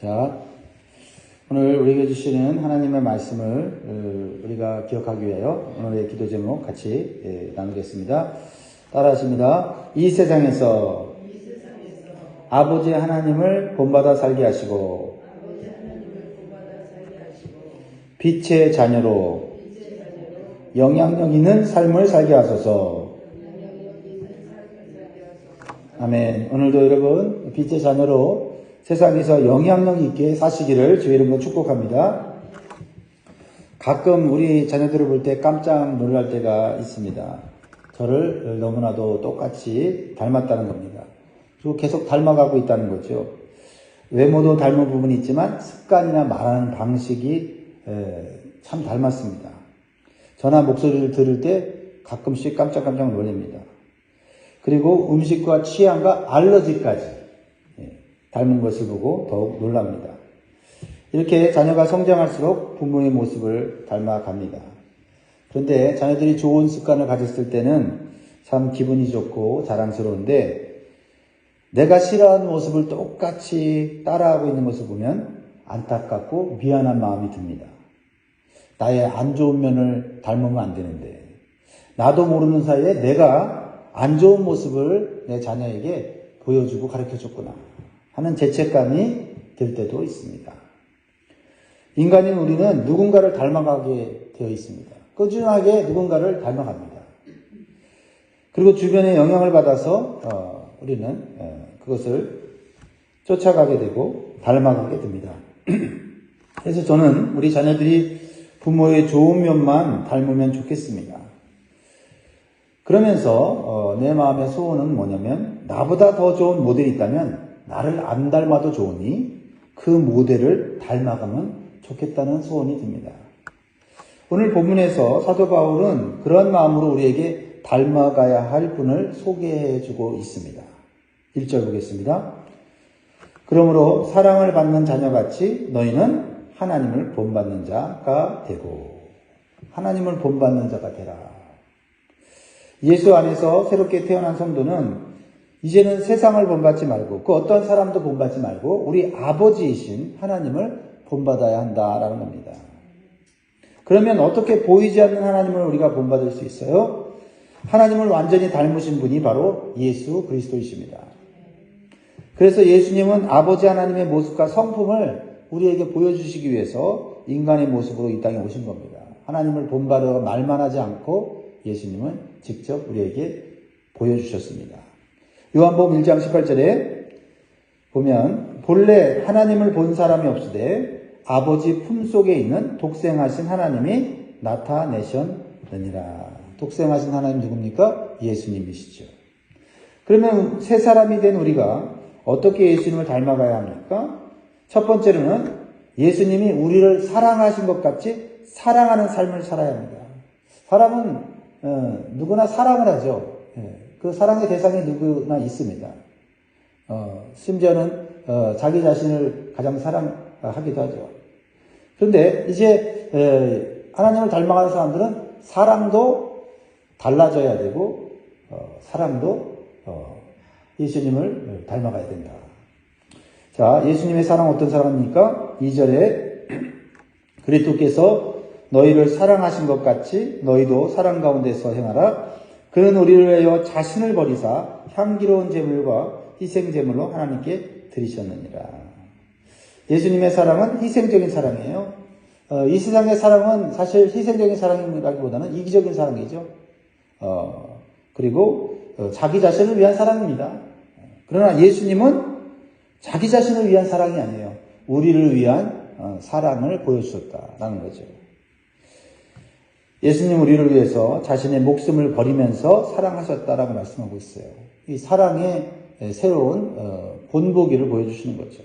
자, 오늘 우리에게 주시는 하나님의 말씀을 우리가 기억하기 위하여 오늘의 기도 제목 같이 나누겠습니다. 따라하십니다. 이 세상에서 아버지 하나님을 본받아 살게 하시고 빛의 자녀로 영향력 있는 삶을 살게 하소서. 아멘. 오늘도 여러분 빛의 자녀로 세상에서 영향력 있게 사시기를 주의 이름으로 축복합니다. 가끔 우리 자녀들을 볼 때 깜짝 놀랄 때가 있습니다. 저를 너무나도 똑같이 닮았다는 겁니다. 그리고 계속 닮아가고 있다는 거죠. 외모도 닮은 부분이 있지만 습관이나 말하는 방식이 참 닮았습니다. 저나 목소리를 들을 때 가끔씩 깜짝깜짝 놀랍니다. 그리고 음식과 취향과 알러지까지 닮은 것을 보고 더욱 놀랍니다. 이렇게 자녀가 성장할수록 부모의 모습을 닮아갑니다. 그런데 자녀들이 좋은 습관을 가졌을 때는 참 기분이 좋고 자랑스러운데 내가 싫어하는 모습을 똑같이 따라하고 있는 것을 보면 안타깝고 미안한 마음이 듭니다. 나의 안 좋은 면을 닮으면 안 되는데 나도 모르는 사이에 내가 안 좋은 모습을 내 자녀에게 보여주고 가르쳐줬구나 하는 죄책감이 들 때도 있습니다. 인간인 우리는 누군가를 닮아가게 되어 있습니다. 꾸준하게 누군가를 닮아갑니다. 그리고 주변의 영향을 받아서 우리는 그것을 쫓아가게 되고 닮아가게 됩니다. 그래서 저는 우리 자녀들이 부모의 좋은 면만 닮으면 좋겠습니다. 그러면서 내 마음의 소원은 뭐냐면 나보다 더 좋은 모델이 있다면 나를 안 닮아도 좋으니 그 모델을 닮아가면 좋겠다는 소원이 듭니다. 오늘 본문에서 사도 바울은 그런 마음으로 우리에게 닮아가야 할 분을 소개해주고 있습니다. 1절 보겠습니다. 그러므로 사랑을 받는 자녀같이 너희는 하나님을 본받는 자가 되고 하나님을 본받는 자가 되라. 예수 안에서 새롭게 태어난 성도는 이제는 세상을 본받지 말고 그 어떤 사람도 본받지 말고 우리 아버지이신 하나님을 본받아야 한다라는 겁니다. 그러면 어떻게 보이지 않는 하나님을 우리가 본받을 수 있어요? 하나님을 완전히 닮으신 분이 바로 예수 그리스도이십니다. 그래서 예수님은 아버지 하나님의 모습과 성품을 우리에게 보여주시기 위해서 인간의 모습으로 이 땅에 오신 겁니다. 하나님을 본받으러 말만 하지 않고 예수님은 직접 우리에게 보여주셨습니다. 요한복음 1장 18절에 보면 본래 하나님을 본 사람이 없으되 아버지 품속에 있는 독생하신 하나님이 나타내셨느니라. 독생하신 하나님 누굽니까? 예수님이시죠. 그러면 새 사람이 된 우리가 어떻게 예수님을 닮아가야 합니까? 첫 번째로는 예수님이 우리를 사랑하신 것 같이 사랑하는 삶을 살아야 합니다. 사람은 누구나 사랑을 하죠. 그 사랑의 대상이 누구나 있습니다. 심지어는 자기 자신을 가장 사랑하기도 하죠. 그런데 이제 하나님을 닮아가는 사람들은 사랑도 달라져야 되고 사랑도 예수님을 닮아가야 된다. 자, 예수님의 사랑 어떤 사랑입니까? 2절에 그리스도께서 너희를 사랑하신 것 같이 너희도 사랑 가운데서 행하라. 그는 우리를 위하여 자신을 버리사 향기로운 제물과 희생 제물로 하나님께 드리셨느니라. 예수님의 사랑은 희생적인 사랑이에요. 이 세상의 사랑은 사실 희생적인 사랑이라기보다는 이기적인 사랑이죠. 그리고 자기 자신을 위한 사랑입니다. 그러나 예수님은 자기 자신을 위한 사랑이 아니에요. 우리를 위한 사랑을 보여주셨다라는 거죠. 예수님 우리를 위해서 자신의 목숨을 버리면서 사랑하셨다라고 말씀하고 있어요. 이 사랑의 새로운 본보기를 보여주시는 거죠.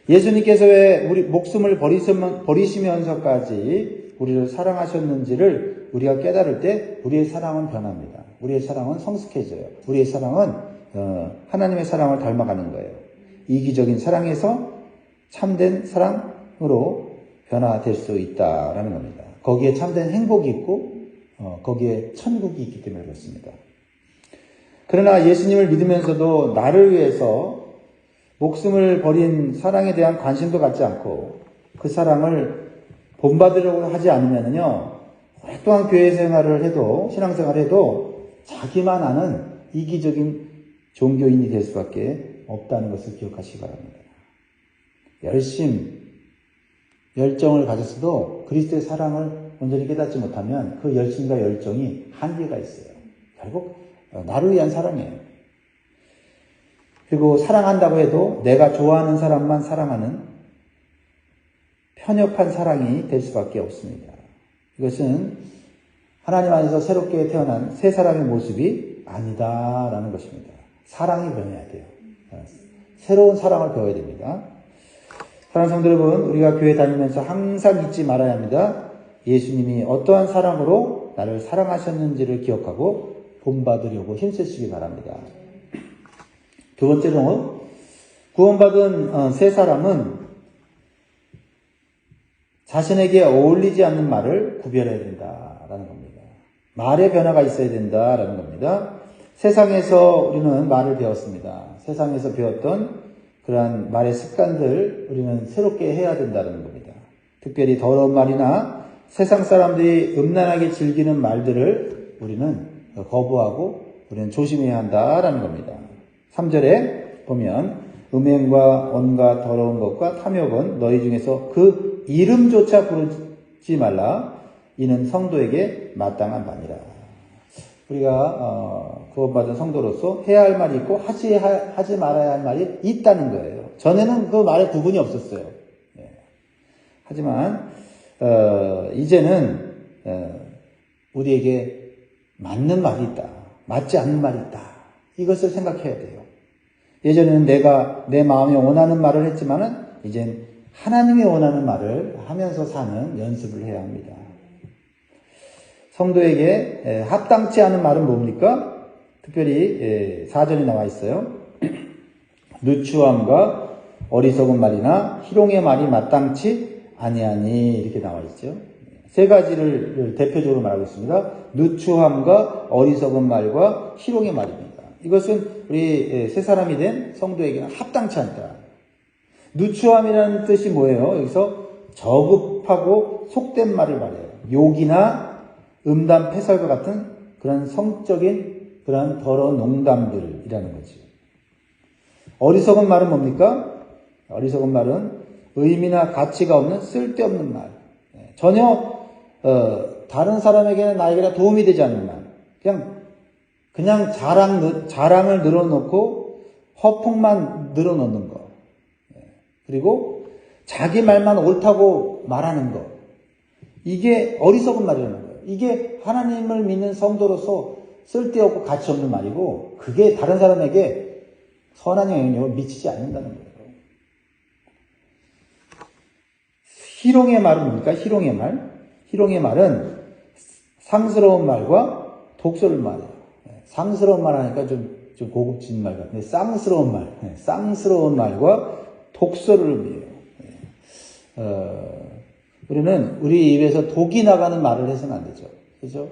예수님께서 왜 우리 목숨을 버리시면서까지 우리를 사랑하셨는지를 우리가 깨달을 때 우리의 사랑은 변합니다. 우리의 사랑은 성숙해져요. 우리의 사랑은 하나님의 사랑을 닮아가는 거예요. 이기적인 사랑에서 참된 사랑으로 변화될 수 있다라는 겁니다. 거기에 참된 행복이 있고 거기에 천국이 있기 때문에 그렇습니다. 그러나 예수님을 믿으면서도 나를 위해서 목숨을 버린 사랑에 대한 관심도 갖지 않고 그 사랑을 본받으려고 하지 않으면요, 오랫동안 교회 생활을 해도, 신앙생활을 해도 자기만 아는 이기적인 종교인이 될 수밖에 없다는 것을 기억하시기 바랍니다. 열정을 가졌어도 그리스도의 사랑을 온전히 깨닫지 못하면 그 열심과 열정이 한계가 있어요. 결국 나를 위한 사랑이에요. 그리고 사랑한다고 해도 내가 좋아하는 사람만 사랑하는 편협한 사랑이 될 수밖에 없습니다. 이것은 하나님 안에서 새롭게 태어난 새 사람의 모습이 아니다라는 것입니다. 사랑이 변해야 돼요. 새로운 사랑을 배워야 됩니다. 사랑하는 성도 여러분, 우리가 교회 다니면서 항상 잊지 말아야 합니다. 예수님이 어떠한 사랑으로 나를 사랑하셨는지를 기억하고 본받으려고 힘쓰시기 바랍니다. 두 번째로, 구원받은 새 사람은 자신에게 어울리지 않는 말을 구별해야 된다라는 겁니다. 말의 변화가 있어야 된다라는 겁니다. 세상에서 우리는 말을 배웠습니다. 세상에서 배웠던 그러한 말의 습관들 우리는 새롭게 해야 된다는 겁니다. 특별히 더러운 말이나 세상 사람들이 음란하게 즐기는 말들을 우리는 거부하고 우리는 조심해야 한다라는 겁니다. 3절에 보면 음행과 온갖 더러운 것과 탐욕은 너희 중에서 그 이름조차 부르지 말라. 이는 성도에게 마땅한 바니라. 우리가 구원받은 성도로서 해야 할 말이 있고 하지 말아야 할 말이 있다는 거예요. 전에는 그 말에 구분이 없었어요. 하지만 이제는 우리에게 맞는 말이 있다, 맞지 않는 말이 있다, 이것을 생각해야 돼요. 예전에는 내가 내 마음이 원하는 말을 했지만은 이젠 하나님이 원하는 말을 하면서 사는 연습을 해야 합니다. 성도에게 합당치 않은 말은 뭡니까? 특별히 4절에 나와 있어요. 누추함과 어리석은 말이나 희롱의 말이 마땅치 아니하니, 이렇게 나와 있죠. 세 가지를 대표적으로 말하고 있습니다. 누추함과 어리석은 말과 희롱의 말입니다. 이것은 우리 새 사람이 된 성도에게는 합당치 않다. 누추함이라는 뜻이 뭐예요? 여기서 저급하고 속된 말을 말해요. 욕이나 음담, 패설과 같은 그런 성적인 그런 더러운 농담들이라는 거지. 어리석은 말은 뭡니까? 어리석은 말은 의미나 가치가 없는 쓸데없는 말. 전혀 다른 사람에게나 나에게나 도움이 되지 않는 말. 그냥 자랑을 늘어놓고 허풍만 늘어놓는 거. 그리고 자기 말만 옳다고 말하는 거. 이게 어리석은 말이라는 거예요. 이게 하나님을 믿는 성도로서 쓸데없고 가치 없는 말이고, 그게 다른 사람에게 선한 영향력을 미치지 않는다는 거예요. 희롱의 말은 뭡니까? 희롱의 말. 희롱의 말은 상스러운 말과 독설을 말해요. 상스러운 말 하니까 좀 고급진 말 같은데, 쌍스러운 말. 쌍스러운 말과 독설을 의미해요. 우리는 우리 입에서 독이 나가는 말을 해서는 안 되죠. 그죠?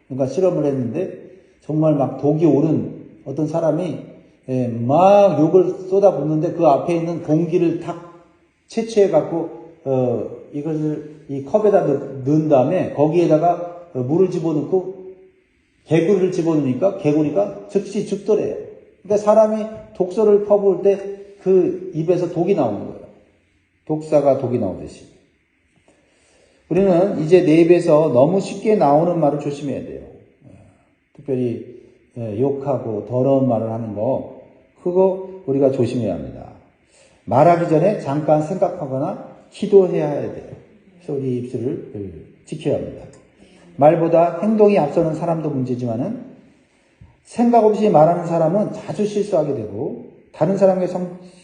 그러니까 실험을 했는데, 정말 막 독이 오른 어떤 사람이 막 욕을 쏟아붓는데 그 앞에 있는 공기를 탁 채취해갖고, 이것을 이 컵에다 넣은 다음에 거기에다가 물을 집어넣고 개구리를 집어넣으니까 개구리가 즉시 죽더래요. 그러니까 사람이 독소를 퍼부을 때 그 입에서 독이 나오는 거예요. 독사가 독이 나오듯이. 우리는 이제 내 입에서 너무 쉽게 나오는 말을 조심해야 돼요. 특별히 욕하고 더러운 말을 하는 거, 그거 우리가 조심해야 합니다. 말하기 전에 잠깐 생각하거나 기도해야 돼요. 그래서 우리 입술을 지켜야 합니다. 말보다 행동이 앞서는 사람도 문제지만은 생각 없이 말하는 사람은 자주 실수하게 되고 다른 사람에게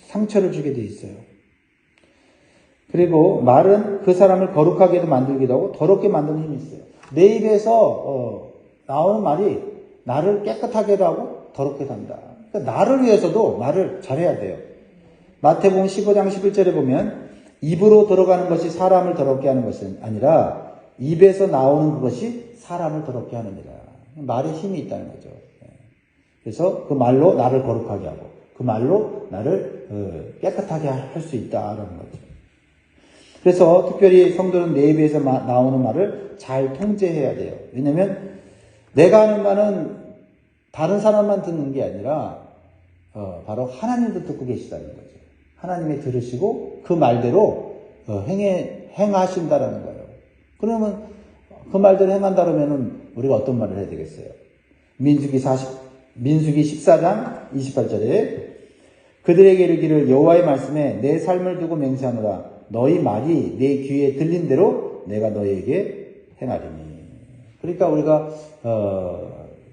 상처를 주게 돼 있어요. 그리고 말은 그 사람을 거룩하게도 만들기도 하고 더럽게 만드는 힘이 있어요. 내 입에서 나오는 말이 나를 깨끗하게도 하고 더럽게 한다. 그러니까 나를 위해서도 말을 잘해야 돼요. 마태복음 15장 11절에 보면 입으로 들어가는 것이 사람을 더럽게 하는 것은 아니라 입에서 나오는 것이 사람을 더럽게 하느니라. 말에 힘이 있다는 거죠. 그래서 그 말로 나를 거룩하게 하고 그 그 말로 나를 깨끗하게 할 수 있다라는 거죠. 그래서 특별히 성도는 내 입에서 나오는 말을 잘 통제해야 돼요. 왜냐면 내가 하는 말은 다른 사람만 듣는 게 아니라 바로 하나님도 듣고 계시다는 거죠. 하나님이 들으시고 그 말대로 행하신다라는 거예요. 그러면 그 말대로 행한다 그러면은 우리가 어떤 말을 해야 되겠어요? 민수기 14장 28절에 그들에게 이르기를 여호와의 말씀에 내 삶을 두고 맹세하노라 너희 말이 내 귀에 들린 대로 내가 너희에게 행하리니. 그러니까 우리가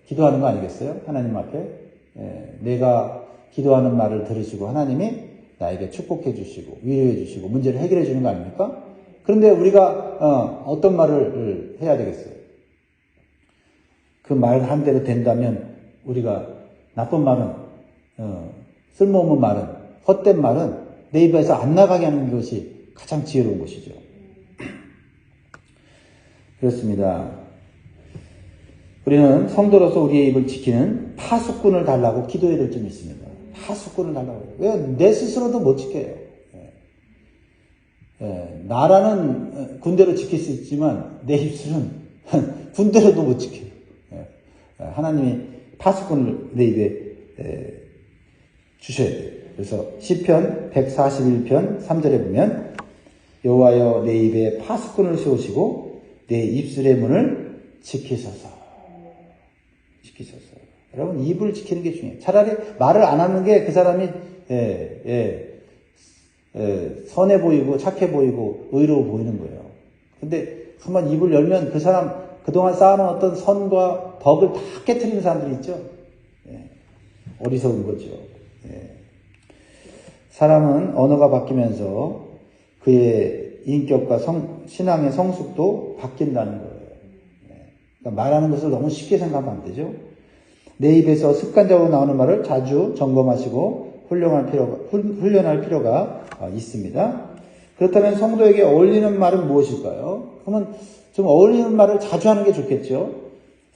기도하는 거 아니겠어요? 하나님 앞에 내가 기도하는 말을 들으시고 하나님이 나에게 축복해 주시고 위로해 주시고 문제를 해결해 주는 거 아닙니까? 그런데 우리가 어떤 말을 해야 되겠어요? 그 말 한 대로 된다면 우리가 나쁜 말은 쓸모없는 말은 헛된 말은 내 입에서 안 나가게 하는 것이 가장 지혜로운 것이죠. 그렇습니다. 우리는 성도로서 우리의 입을 지키는 파수꾼을 달라고 기도해야 될 점이 있습니다. 파수꾼을 달라고 해요. 왜? 내 스스로도 못 지켜요. 나라는 군대로 지킬 수 있지만 내 입술은 군대로도 못 지켜요. 하나님이 파수꾼을 내 입에 주셔야 돼요. 그래서 시편 141편 3절에 보면 여호와여 내 입에 파수꾼을 세우시고 내 입술의 문을 지키소서. 여러분 입을 지키는 게 중요해요. 차라리 말을 안 하는 게 그 사람이 선해 보이고 착해 보이고 의로워 보이는 거예요. 근데 한번 입을 열면 그 사람 그동안 쌓아놓은 어떤 선과 덕을 다 깨트리는 사람들이 있죠. 어리석은 거죠. 사람은 언어가 바뀌면서 그의 인격과 신앙의 성숙도 바뀐다는 거예요. 그러니까 말하는 것을 너무 쉽게 생각하면 안 되죠. 내 입에서 습관적으로 나오는 말을 자주 점검하시고 훈련할 필요가 있습니다. 그렇다면 성도에게 어울리는 말은 무엇일까요? 그러면 좀 어울리는 말을 자주 하는 게 좋겠죠.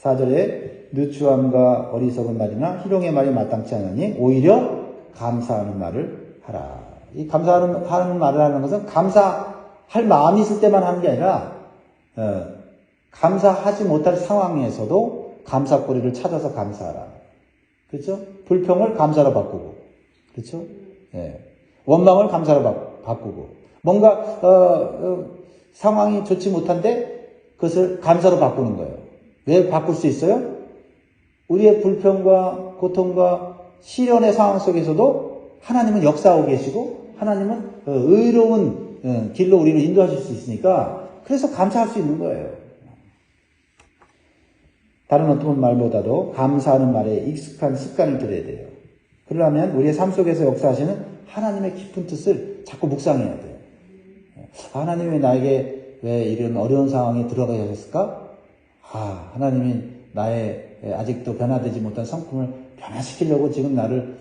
4절에 누추함과 어리석은 말이나 희롱의 말이 마땅치 않으니 오히려 감사하는 말을 하라. 이 감사하는 말을 하는 것은 감사할 마음이 있을 때만 하는 게 아니라 감사하지 못할 상황에서도 감사거리를 찾아서 감사하라. 그렇죠? 불평을 감사로 바꾸고, 그렇죠? 원망을 감사로 바꾸고, 뭔가 상황이 좋지 못한데 그것을 감사로 바꾸는 거예요. 왜 바꿀 수 있어요? 우리의 불평과 고통과 시련의 상황 속에서도 하나님은 역사하고 계시고 하나님은 의로운 길로 우리를 인도하실 수 있으니까 그래서 감사할 수 있는 거예요. 다른 어떤 말보다도 감사하는 말에 익숙한 습관을 들여야 돼요. 그러려면 우리의 삶 속에서 역사하시는 하나님의 깊은 뜻을 자꾸 묵상해야 돼요. 하나님이 왜 나에게 왜 이런 어려운 상황에 들어가게 하셨을까? 하나님이 나의 아직도 변화되지 못한 성품을 변화시키려고 지금 나를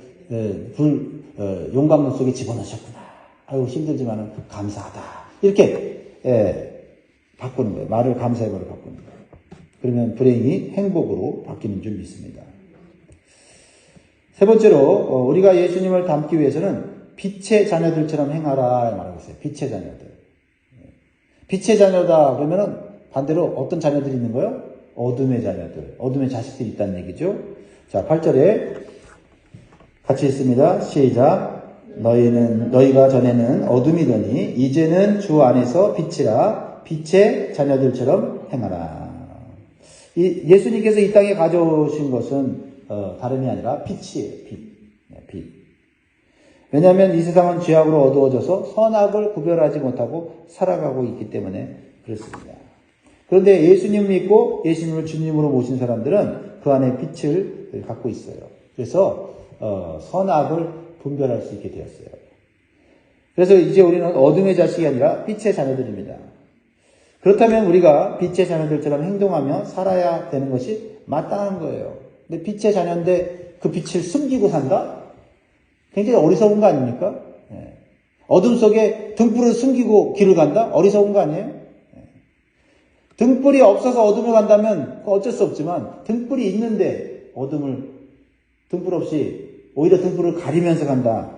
용광로 속에 집어넣으셨구나. 아이고 힘들지만 감사하다. 이렇게 바꾸는 거예요. 말을 감사의 말로 바꾸는 거예요. 그러면 불행이 행복으로 바뀌는 줄 믿습니다. 세 번째로 우리가 예수님을 닮기 위해서는 빛의 자녀들처럼 행하라 말하고 있어요. 빛의 자녀들. 빛의 자녀다 그러면은 반대로 어떤 자녀들이 있는 거예요? 어둠의 자녀들, 어둠의 자식들이 있다는 얘기죠. 자, 8절에 같이 읽습니다. 시작. 너희가 전에는 어둠이더니 이제는 주 안에서 빛이라 빛의 자녀들처럼 행하라. 예수님께서 이 땅에 가져오신 것은 다름이 아니라 빛이에요. 빛. 왜냐하면 이 세상은 죄악으로 어두워져서 선악을 구별하지 못하고 살아가고 있기 때문에 그렇습니다. 그런데 예수님 믿고 예수님을 주님으로 모신 사람들은 그 안에 빛을 갖고 있어요. 그래서 선악을 분별할 수 있게 되었어요. 그래서 이제 우리는 어둠의 자식이 아니라 빛의 자녀들입니다. 그렇다면 우리가 빛의 자녀들처럼 행동하며 살아야 되는 것이 마땅한 거예요. 근데 빛의 자녀인데 그 빛을 숨기고 산다? 굉장히 어리석은 거 아닙니까? 어둠 속에 등불을 숨기고 길을 간다? 어리석은 거 아니에요? 등불이 없어서 어둠을 간다면 어쩔 수 없지만 등불이 있는데 등불 없이 오히려 등불을 가리면서 간다.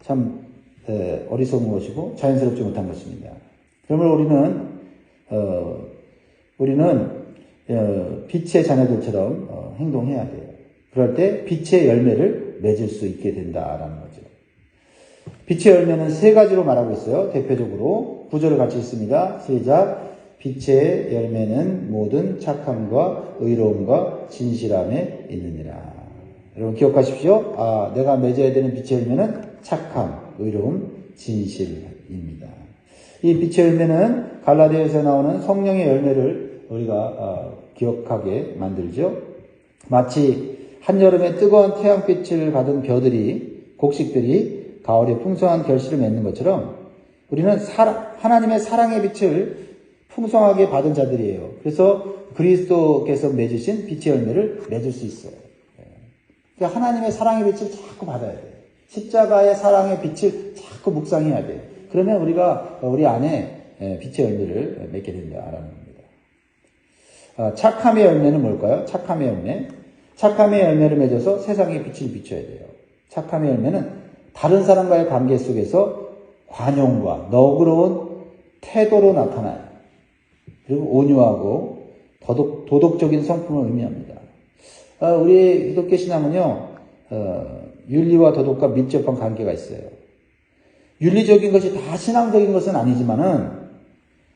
참 어리석은 것이고 자연스럽지 못한 것입니다. 그러므로 우리는 빛의 자녀들처럼 행동해야 돼요. 그럴 때 빛의 열매를 맺을 수 있게 된다라는 거죠. 빛의 열매는 세 가지로 말하고 있어요. 대표적으로 구절을 같이 읽습니다. 시작. 빛의 열매는 모든 착함과 의로움과 진실함에 있느니라. 여러분 기억하십시오. 내가 맺어야 되는 빛의 열매는 착함, 의로움, 진실입니다. 이 빛의 열매는 갈라디아에서 나오는 성령의 열매를 우리가 기억하게 만들죠. 마치 한여름에 뜨거운 태양빛을 받은 곡식들이 가을에 풍성한 결실을 맺는 것처럼 우리는 하나님의 사랑의 빛을 풍성하게 받은 자들이에요. 그래서 그리스도께서 맺으신 빛의 열매를 맺을 수 있어요. 그러니까 하나님의 사랑의 빛을 자꾸 받아야 돼요. 십자가의 사랑의 빛을 자꾸 묵상해야 돼요. 그러면 우리가 우리 안에 빛의 열매를 맺게 된다라는 겁니다. 착함의 열매는 뭘까요? 착함의 열매. 착함의 열매를 맺어서 세상에 빛을 비춰야 돼요. 착함의 열매는 다른 사람과의 관계 속에서 관용과 너그러운 태도로 나타나요. 그리고 온유하고 도덕적인 성품을 의미합니다. 우리 기독교 신앙은요, 윤리와 도덕과 밀접한 관계가 있어요. 윤리적인 것이 다 신앙적인 것은 아니지만은,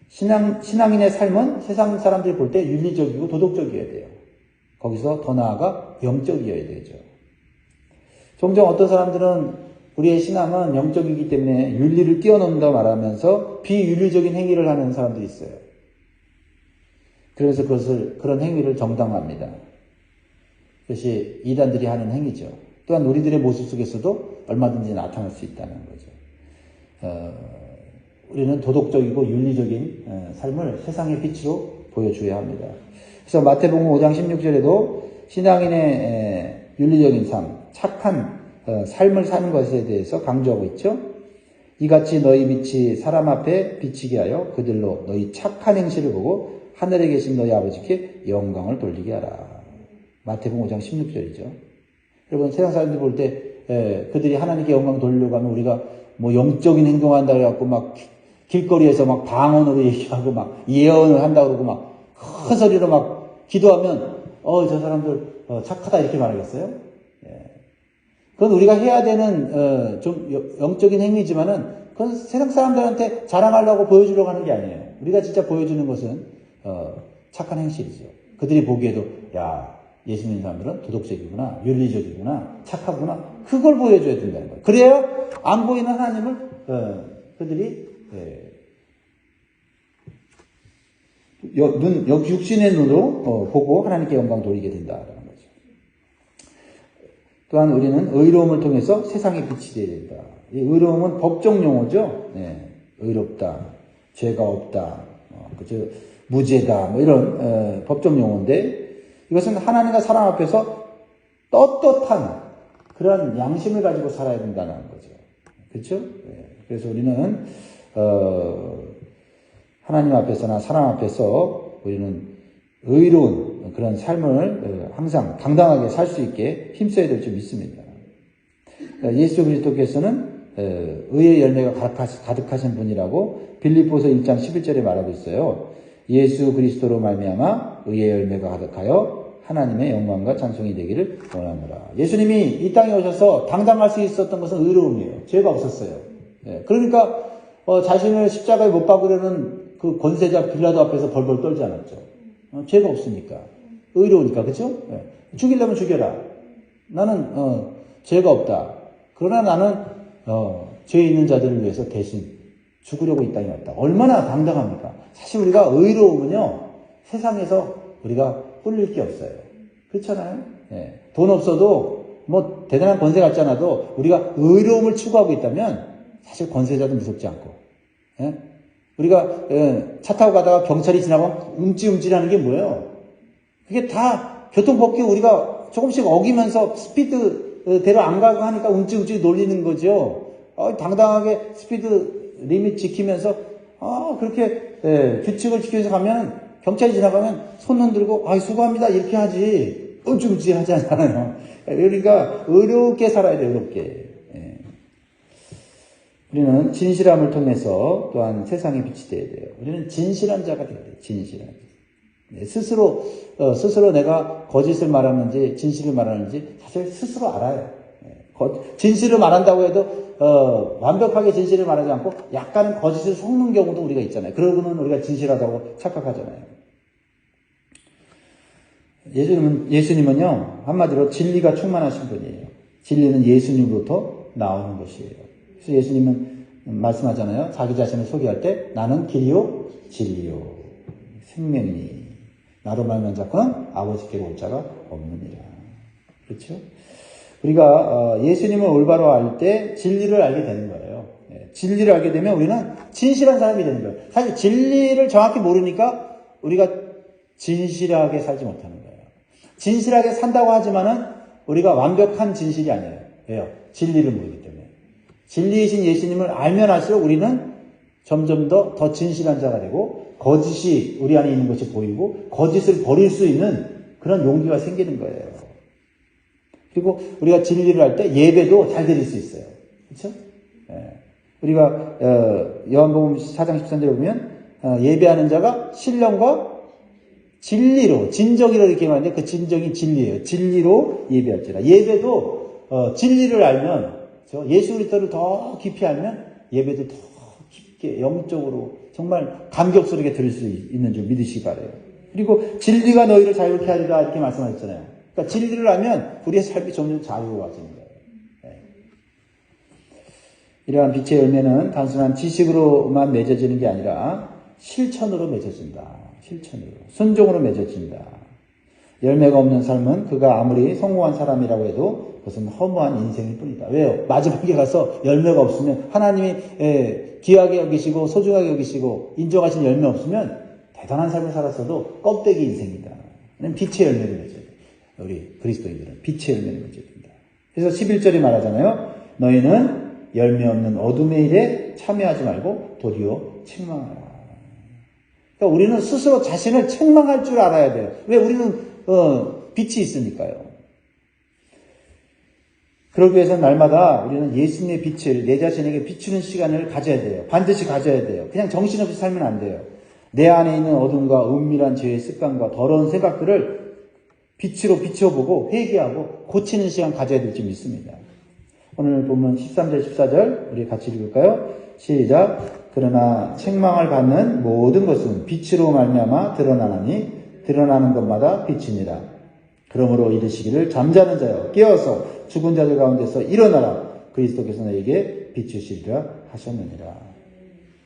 신앙인의 삶은 세상 사람들이 볼 때 윤리적이고 도덕적이어야 돼요. 거기서 더 나아가 영적이어야 되죠. 종종 어떤 사람들은 우리의 신앙은 영적이기 때문에 윤리를 뛰어넘는다 말하면서 비윤리적인 행위를 하는 사람들이 있어요. 그래서 그런 행위를 정당화합니다. 그것이 이단들이 하는 행위죠. 또한 우리들의 모습 속에서도 얼마든지 나타날 수 있다는 거죠. 우리는 도덕적이고 윤리적인 삶을 세상의 빛으로 보여줘야 합니다. 그래서 마태복음 5장 16절에도 신앙인의 윤리적인 삶, 착한 삶을 사는 것에 대해서 강조하고 있죠. 이같이 너희 빛이 사람 앞에 비치게 하여 그들로 너희 착한 행실을 보고 하늘에 계신 너희 아버지께 영광을 돌리게 하라. 마태복음 5장 16절이죠. 여러분 세상 사람들이 볼 때 그들이 하나님께 영광 돌리려고 하면 우리가 뭐 영적인 행동을 한다고 해갖고 막 길거리에서 막 방언으로 얘기하고 막 예언을 한다고 그러고 막 큰 소리로 막 기도하면 저 사람들 착하다 이렇게 말하겠어요? 그건 우리가 해야 되는 좀 영적인 행위지만은 그건 세상 사람들한테 자랑하려고 보여주려고 하는 게 아니에요. 우리가 진짜 보여주는 것은 착한 행실이죠. 그들이 보기에도 야 예수 믿는 사람들은 도덕적이구나, 윤리적이구나, 착하구나 그걸 보여줘야 된다는 거예요. 그래야 안 보이는 하나님을 그들이 육신의 눈으로 보고 하나님께 영광 돌리게 된다라는 거죠. 또한 우리는 의로움을 통해서 세상에 빛이 되어야 된다. 이 의로움은 법적 용어죠. 의롭다, 죄가 없다, 그죠? 무죄다, 뭐 이런 법적 용어인데 이것은 하나님과 사람 앞에서 떳떳한 그런 양심을 가지고 살아야 된다는 거죠. 그렇죠? 그래서 우리는 하나님 앞에서나 사람 앞에서 우리는 의로운 그런 삶을 항상 당당하게 살 수 있게 힘써야 될 줄 믿습니다. 예수 그리스도께서는 의의 열매가 가득하신 분이라고 빌립보서 1장 11절에 말하고 있어요. 예수 그리스도로 말미암아 의의 열매가 가득하여 하나님의 영광과 찬송이 되기를 원하노라. 예수님이 이 땅에 오셔서 당당할 수 있었던 것은 의로움이에요. 죄가 없었어요. 그러니까 자신을 십자가에 못 박으려는 그 권세자 빌라도 앞에서 벌벌 떨지 않았죠. 죄가 없으니까. 의로우니까. 그렇죠? 죽이려면 죽여라. 나는 죄가 없다. 그러나 나는 죄 있는 자들을 위해서 대신 죽으려고 이 땅에 왔다. 얼마나 당당합니까? 사실 우리가 의로움은요, 세상에서 우리가 꿀릴 게 없어요. 그렇잖아요? 돈 없어도 뭐 대단한 권세 같지 않아도 우리가 의로움을 추구하고 있다면 사실 권세자도 무섭지 않고, 우리가 차 타고 가다가 경찰이 지나가면 움찔움찔하는 게 뭐예요? 그게 다 교통법규 우리가 조금씩 어기면서 스피드대로 안 가고 하니까 움찔움찔 놀리는 거죠. 당당하게 스피드 리밋 지키면서 그렇게 규칙을 지키면서 가면 경찰이 지나가면 손 흔들고 수고합니다 이렇게 하지. 어쭈지하지 않잖아요. 그러니까 어렵게 살아야 돼요. 어렵게. 예. 우리는 진실함을 통해서 또한 세상에 빛이 되어야 돼요. 우리는 진실한 자가 되어야 돼요. 진실한 자. 네, 스스로 내가 거짓을 말하는지 진실을 말하는지 사실 스스로 알아요. 진실을 말한다고 해도 완벽하게 진실을 말하지 않고 약간은 거짓을 섞는 경우도 우리가 있잖아요. 그러고는 우리가 진실하다고 착각하잖아요. 예수님은요, 한마디로 진리가 충만하신 분이에요. 진리는 예수님으로부터 나오는 것이에요. 그래서 예수님은 말씀하잖아요. 자기 자신을 소개할 때 나는 길이요 진리요 생명이니 나로 말미암은 자꾸는 아버지께로 올 자가 없느니라. 그렇죠? 우리가 예수님을 올바로 알 때 진리를 알게 되는 거예요. 진리를 알게 되면 우리는 진실한 사람이 되는 거예요. 사실 진리를 정확히 모르니까 우리가 진실하게 살지 못하는 거예요. 진실하게 산다고 하지만은 우리가 완벽한 진실이 아니에요. 왜요? 진리를 모르기 때문에. 진리이신 예수님을 알면 알수록 우리는 점점 더 진실한 자가 되고 거짓이 우리 안에 있는 것이 보이고 거짓을 버릴 수 있는 그런 용기가 생기는 거예요. 그리고 우리가 진리를 할 때 예배도 잘 드릴 수 있어요. 그렇죠? 예. 우리가 요한복음 4장 13절에 보면 예배하는 자가 신령과 진리로 진정이라고 이렇게 말하는데 그 진정이 진리예요. 진리로 예배할지라. 예배도 진리를 알면 예수 그리스도를 더 깊이 알면 예배도 더 깊게 영적으로 정말 감격스럽게 들을 수 있는 줄 믿으시기 바라요. 그리고 진리가 너희를 자유케 하리라 이렇게 말씀하셨잖아요. 그러니까 진리를 알면 우리의 삶이 점점 자유로워지는 거예요. 네. 이러한 빛의 열매는 단순한 지식으로만 맺어지는 게 아니라 실천으로 맺어진다. 실천으로. 순종으로 맺어진다. 열매가 없는 삶은 그가 아무리 성공한 사람이라고 해도 그것은 허무한 인생일 뿐이다. 왜요? 마지막에 가서 열매가 없으면 하나님이 귀하게 여기시고 소중하게 여기시고 인정하신 열매 없으면 대단한 삶을 살았어도 껍데기 인생이다. 빛의 열매를 맺어야 돼. 우리 그리스도인들은 빛의 열매를 맺어야 된다. 그래서 11절에 말하잖아요. 너희는 열매 없는 어둠의 일에 참여하지 말고 도리어 책망하라. 그러니까 우리는 스스로 자신을 책망할 줄 알아야 돼요. 왜? 우리는 빛이 있으니까요. 그러기 위해서 날마다 우리는 예수님의 빛을 내 자신에게 비추는 시간을 가져야 돼요. 반드시 가져야 돼요. 그냥 정신없이 살면 안 돼요. 내 안에 있는 어둠과 은밀한 죄의 습관과 더러운 생각들을 빛으로 비춰보고 회개하고 고치는 시간 가져야 될 줄 믿습니다. 오늘 보면 13절 14절 우리 같이 읽을까요? 시작. 그러나 책망을 받는 모든 것은 빛으로 말미암아 드러나나니 드러나는 것마다 빛이니라. 그러므로 이르시기를 잠자는 자여 깨어서 죽은 자들 가운데서 일어나라. 그리스도께서 너에게 비추시리라 하셨느니라.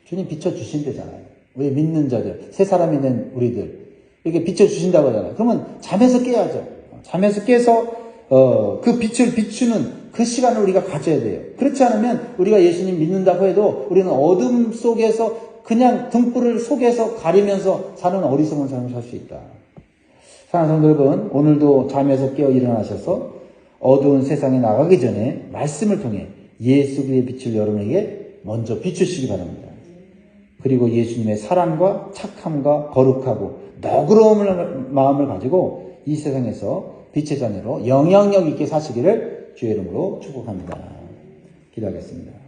주님 비춰주신대잖아요. 우리 믿는 자들, 새 사람이 된 우리들 이렇게 비춰주신다고 하잖아요. 그러면 잠에서 깨야죠. 잠에서 깨서 그 빛을 비추는 그 시간을 우리가 가져야 돼요. 그렇지 않으면 우리가 예수님 믿는다고 해도 우리는 어둠 속에서 그냥 등불을 속에서 가리면서 사는 어리석은 삶을 살 수 있다. 사랑하는 성도 여러분, 오늘도 잠에서 깨어 일어나셔서 어두운 세상에 나가기 전에 말씀을 통해 예수 그리스도의 빛을 여러분에게 먼저 비추시기 바랍니다. 그리고 예수님의 사랑과 착함과 거룩하고 너그러운 마음을 가지고 이 세상에서 빛의 자녀로 영향력 있게 사시기를 주의 이름으로 축복합니다. 기도하겠습니다.